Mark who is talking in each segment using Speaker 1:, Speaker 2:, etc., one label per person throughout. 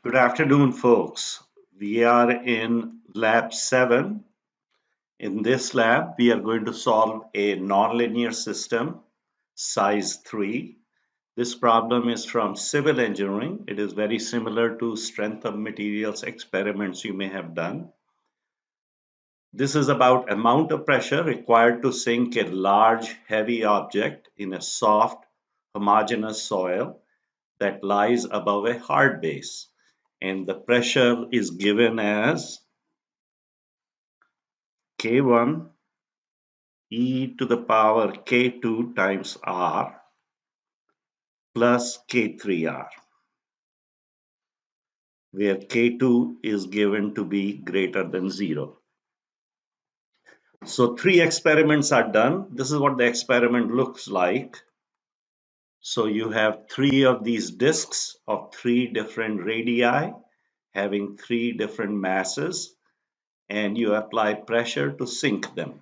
Speaker 1: Good afternoon, folks. We are in Lab 7. In this lab, we are going to solve a nonlinear system, size 3. This problem is from civil engineering. It is very similar to strength of materials experiments you may have done. This is about amount of pressure required to sink a large, heavy object in a soft, homogeneous soil that lies above a hard base. And the pressure is given as K1 e to the power K2 times R plus K3R, where K2 is given to be greater than 0. So 3 experiments are done. This is what the experiment looks like. So you have 3 of these disks of 3 different radii having 3 different masses, and you apply pressure to sink them.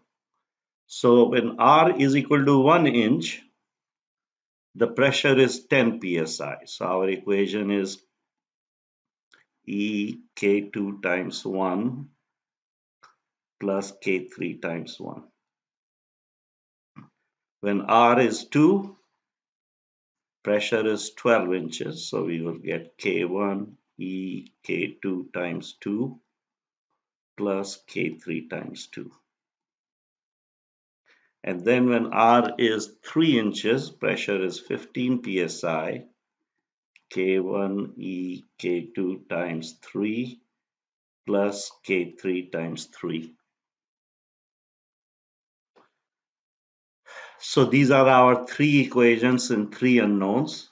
Speaker 1: So when R is equal to 1 inch, the pressure is 10 psi. So our equation is E K2 times 1 plus K3 times 1. When R is 2, pressure is 12 inches. So we will get K1 E K2 times 2 plus K3 times 2. And then when R is 3 inches, pressure is 15 psi. K1 E K2 times 3 plus K3 times 3. So these are our 3 equations and 3 unknowns.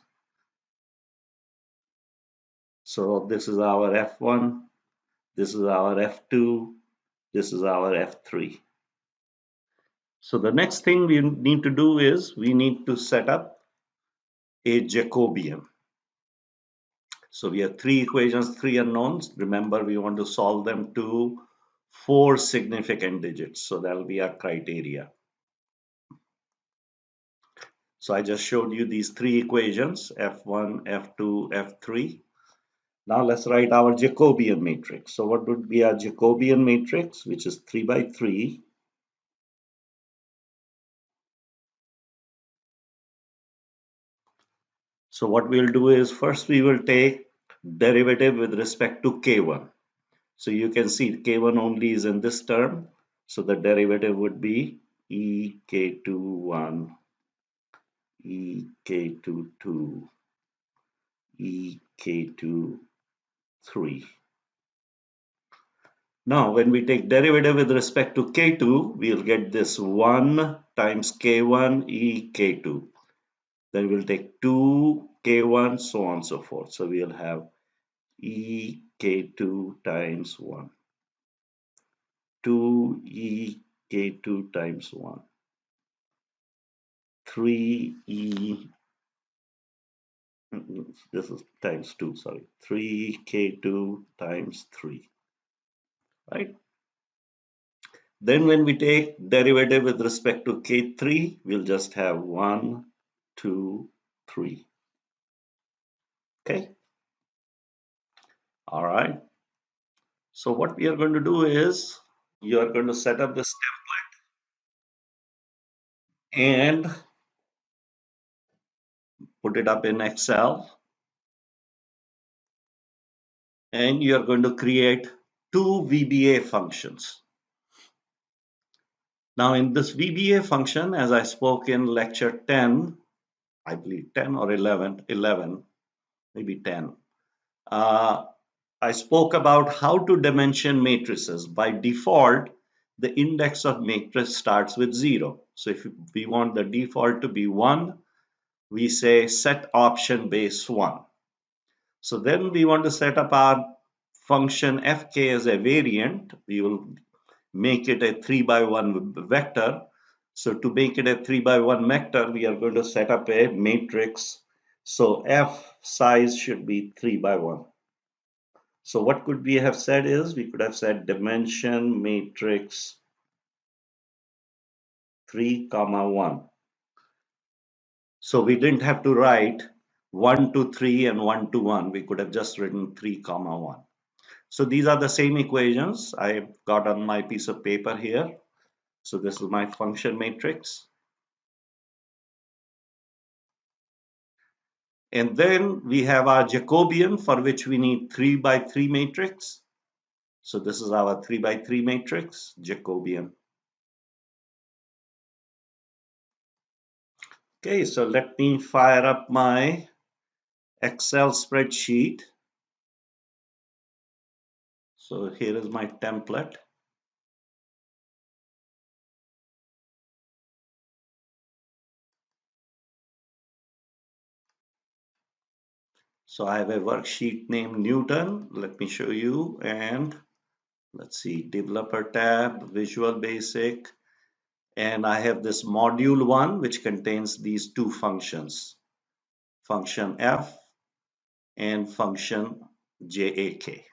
Speaker 1: So this is our F1, this is our F2, this is our F3. So the next thing we need to do is we need to set up a Jacobian. So we have 3 equations, 3 unknowns. Remember, we want to solve them to 4 significant digits. So that will be our criteria. So I just showed you these 3 equations, F1, F2, F3. Now let's write our Jacobian matrix. So what would be our Jacobian matrix, which is 3 by 3. So what we'll do is first we will take derivative with respect to K1. So you can see K1 only is in this term. So the derivative would be E K21, E K22, E K23. Now, when we take derivative with respect to K2, we'll get this 1 times K1 E K2. Then we'll take 2 K1, so on and so forth. So we'll have E K2 times 1, 2 E K2 times 1, 3 E, this is times 2, sorry, 3 K2 times 3, right? Then when we take derivative with respect to K3, we'll just have 1, 2, 3. Okay. All right. So what we are going to do is you are going to set up this and put it up in Excel, and you are going to create 2 VBA functions. Now in this VBA function, as I spoke in lecture 10, I believe 10 or 11, maybe 10, I spoke about how to dimension matrices. By default, the index of matrix starts with 0. So if we want the default to be 1, we say set option base 1. So then we want to set up our function fk as a variant. We will make it a 3 by 1 vector. So to make it a 3 by 1 vector, we are going to set up a matrix. So f size should be 3 by 1. So what could we have said is we could have said dimension matrix 3 comma 1. So we didn't have to write 1 to 3 and 1 to 1. We could have just written 3 comma 1. So these are the same equations I've got on my piece of paper here. So this is my function matrix. And then we have our Jacobian, for which we need 3 by 3 matrix. So this is our 3 by 3 matrix, Jacobian. Okay, so let me fire up my Excel spreadsheet. So here is my template. So I have a worksheet named Newton. Let me show you. And let's see, developer tab, Visual Basic. And I have this module 1, which contains these two functions, function f and function jak.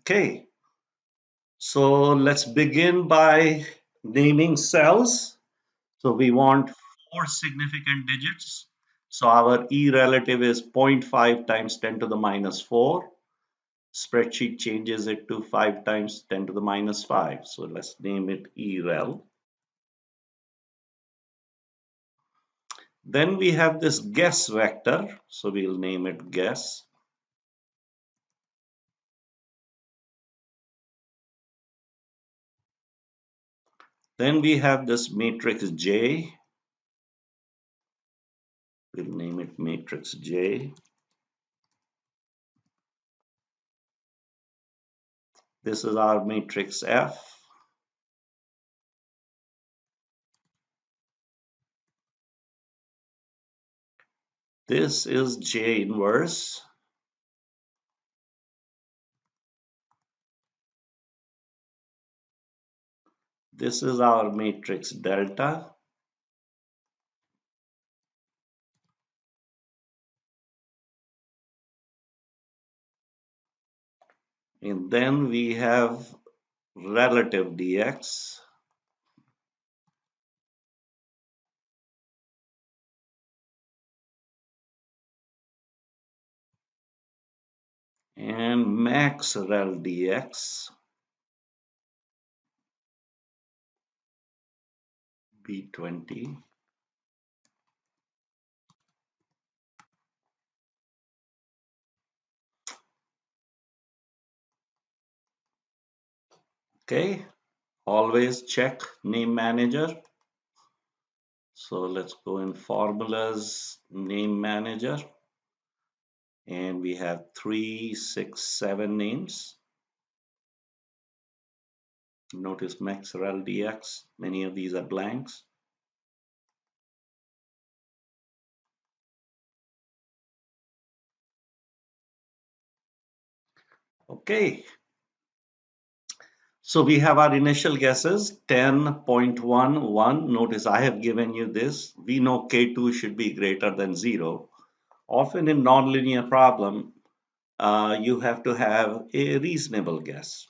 Speaker 1: Okay, so let's begin by naming cells. So we want 4 significant digits. So our E relative is 0.5 times 10 to the minus 4. Spreadsheet changes it to 5 times 10 to the minus 5. So let's name it EREL. Then we have this guess vector. So we'll name it guess. Then we have this matrix J. We'll name it matrix J. This is our matrix F. This is J inverse. This is our matrix delta. And then we have relative dx. And max rel dx, B20. Okay, always check name manager. So let's go in formulas, name manager. And we have 3, 6, 7 names. Notice max rel dx, many of these are blanks. Okay, so we have our initial guesses 10.11. Notice I have given you this. We know K2 should be greater than 0. Often in nonlinear problem, you have to have a reasonable guess.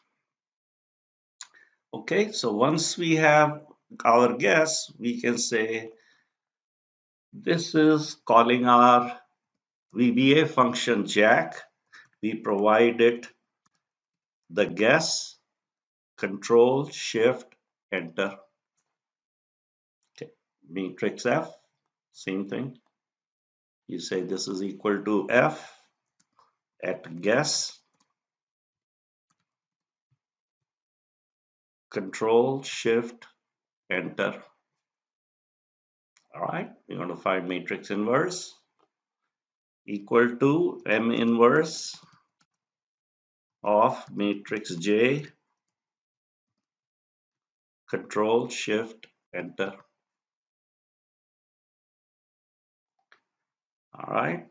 Speaker 1: Okay, so once we have our guess, we can say this is calling our VBA function jack. We provide it the guess, control, shift, enter. Okay. Matrix F, same thing. You say this is equal to F at guess, control, shift, enter. All right, we're going to find matrix inverse equal to M inverse of matrix J, control, shift, enter. All right.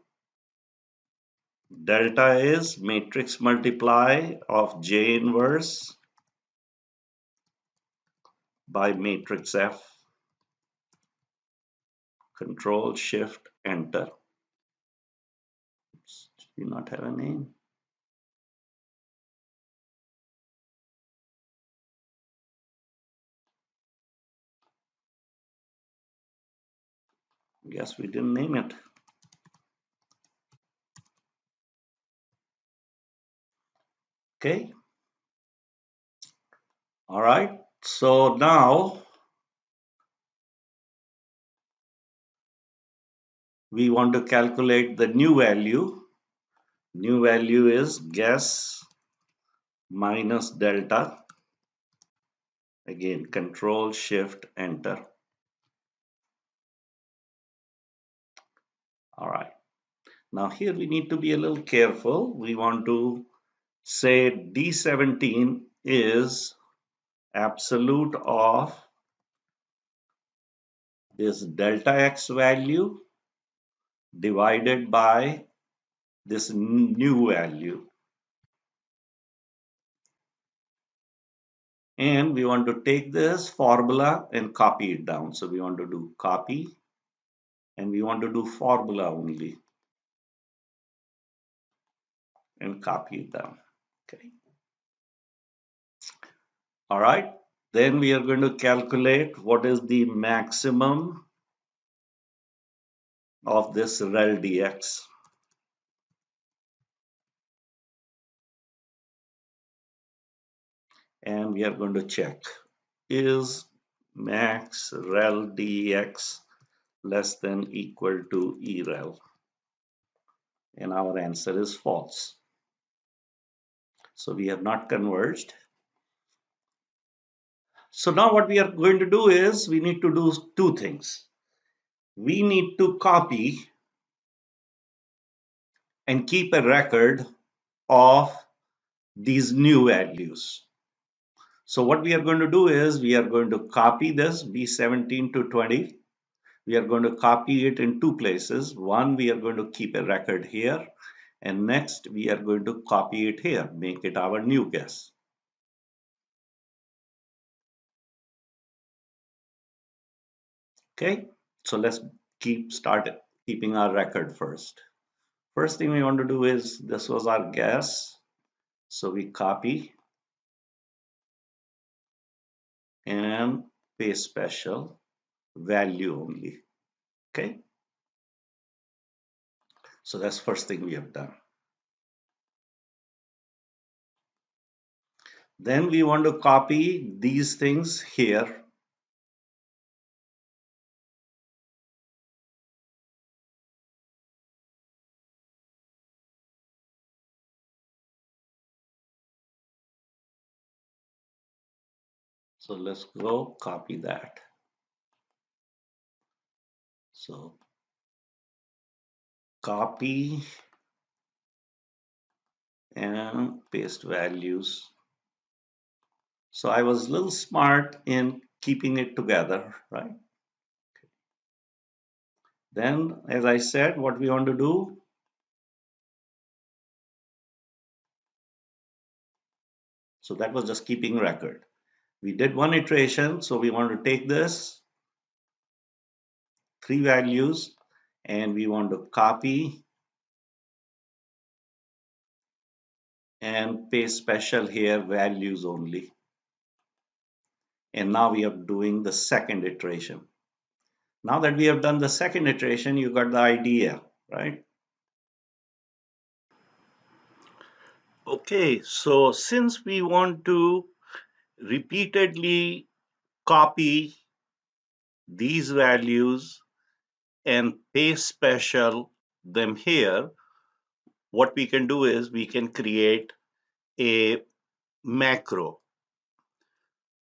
Speaker 1: Delta is matrix multiply of J inverse by matrix F, control, shift, enter. Oops, do you not have a name? Guess we didn't name it. Okay. All right. So now we want to calculate the new value. New value is guess minus delta. Again, Control Shift Enter. All right. Now here we need to be a little careful. We want to say D17 is absolute of this delta x value divided by this new value. And we want to take this formula and copy it down. So we want to do copy and we want to do formula only and copy it down. Okay. All right. Then we are going to calculate what is the maximum of this rel dx. And we are going to check, is max rel dx less than equal to erel? And our answer is false. So we have not converged. So now what we are going to do is we need to do two things. We need to copy and keep a record of these new values. So what we are going to do is we are going to copy this B17 to 20. We are going to copy it in two places. One, we are going to keep a record here. And next, we are going to copy it here, make it our new guess. Okay, so let's keeping our record first. First thing we want to do is, this was our guess. So we copy and paste special value only. Okay, so that's first thing we have done. Then we want to copy these things here. So let's go copy that. So copy and paste values. So I was a little smart in keeping it together, right? Then, as I said, what we want to do, so that was just keeping record. We did one iteration, so we want to take this, three values, and we want to copy and paste special here, values only. And now we are doing the second iteration. Now that we have done the second iteration, you got the idea, right? Okay, so since we want to repeatedly copy these values and paste special them here, what we can do is we can create a macro.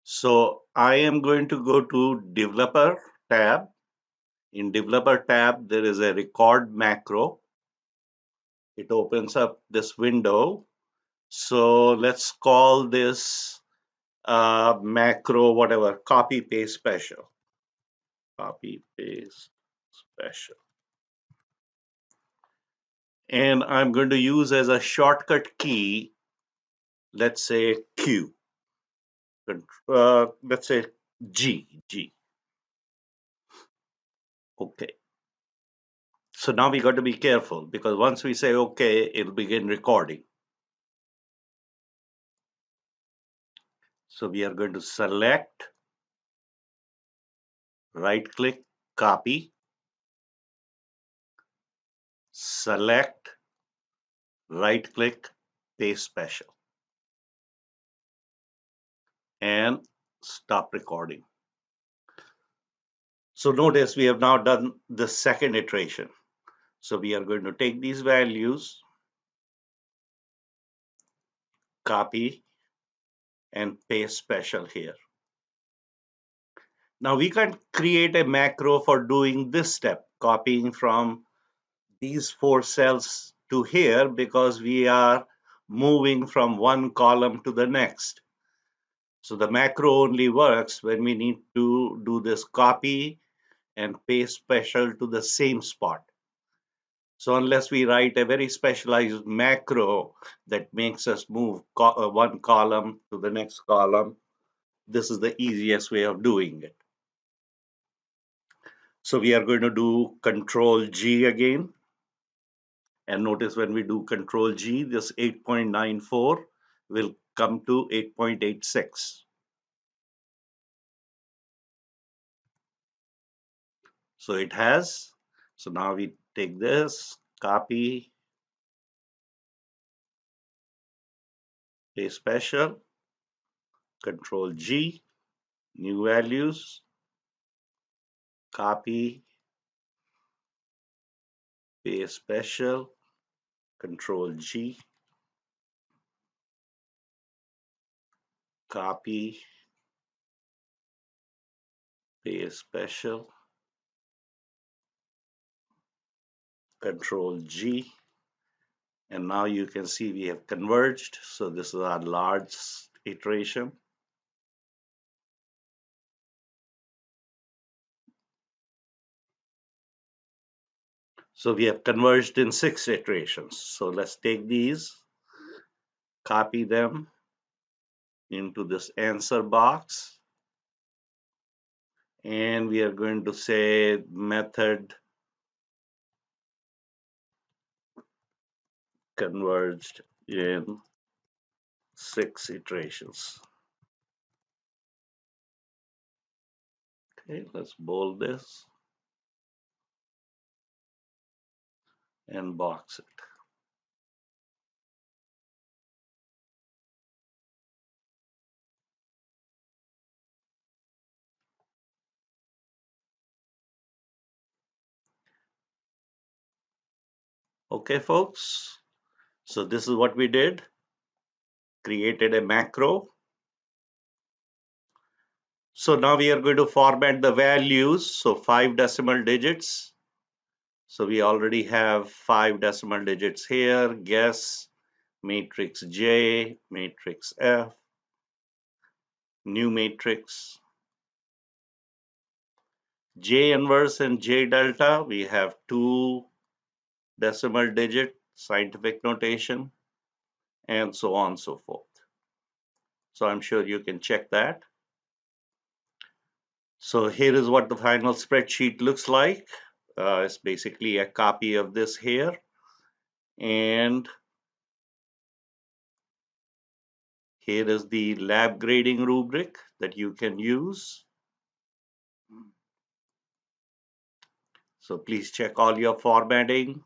Speaker 1: So I am going to go to Developer tab. In Developer tab, there is a record macro. It opens up this window. So let's call this macro, whatever, copy paste special. Copy paste special. And I'm going to use as a shortcut key, let's say Q. Let's say G. Okay. So now we got to be careful because once we say okay, it'll begin recording. So we are going to select, right click, copy. select, right click, paste special, and stop recording. So notice we have now done the second iteration. So we are going to take these values, copy, and paste special here. Now we can create a macro for doing this step, copying from these 4 cells to here, because we are moving from one column to the next. So the macro only works when we need to do this copy and paste special to the same spot. So unless we write a very specialized macro that makes us move one column to the next column, this is the easiest way of doing it. So we are going to do Control G again. And notice when we do Control G, this 8.94 will come to 8.86. So it has. So now we take this, copy, paste special, Control G, new values, copy, paste special, Control G, copy, paste special, Control G, and now you can see we have converged. So this is our large iteration. So we have converged in 6 iterations. So let's take these, copy them into this answer box, and we are going to say method converged in 6 iterations. Okay, let's bold this and box it. Okay, folks. So this is what we did. Created a macro. So now we are going to format the values. So 5 decimal digits. So we already have 5 decimal digits here. Guess, matrix J, matrix F, new matrix. J inverse and J delta, we have 2 decimal digit scientific notation, and so on and so forth. So I'm sure you can check that. So here is what the final spreadsheet looks like. It's basically a copy of this here. And here is the lab grading rubric that you can use. So please check all your formatting.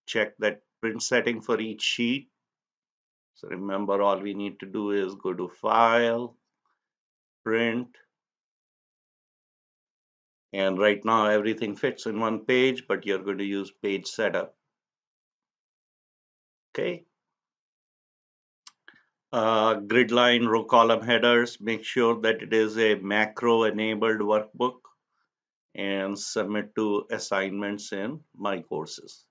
Speaker 1: Check that print setting for each sheet. So remember, all we need to do is go to File, Print, and right now everything fits in one page, but you're going to use page setup. Okay. Grid line, row column headers, make sure that it is a macro enabled workbook, and submit to assignments in my courses.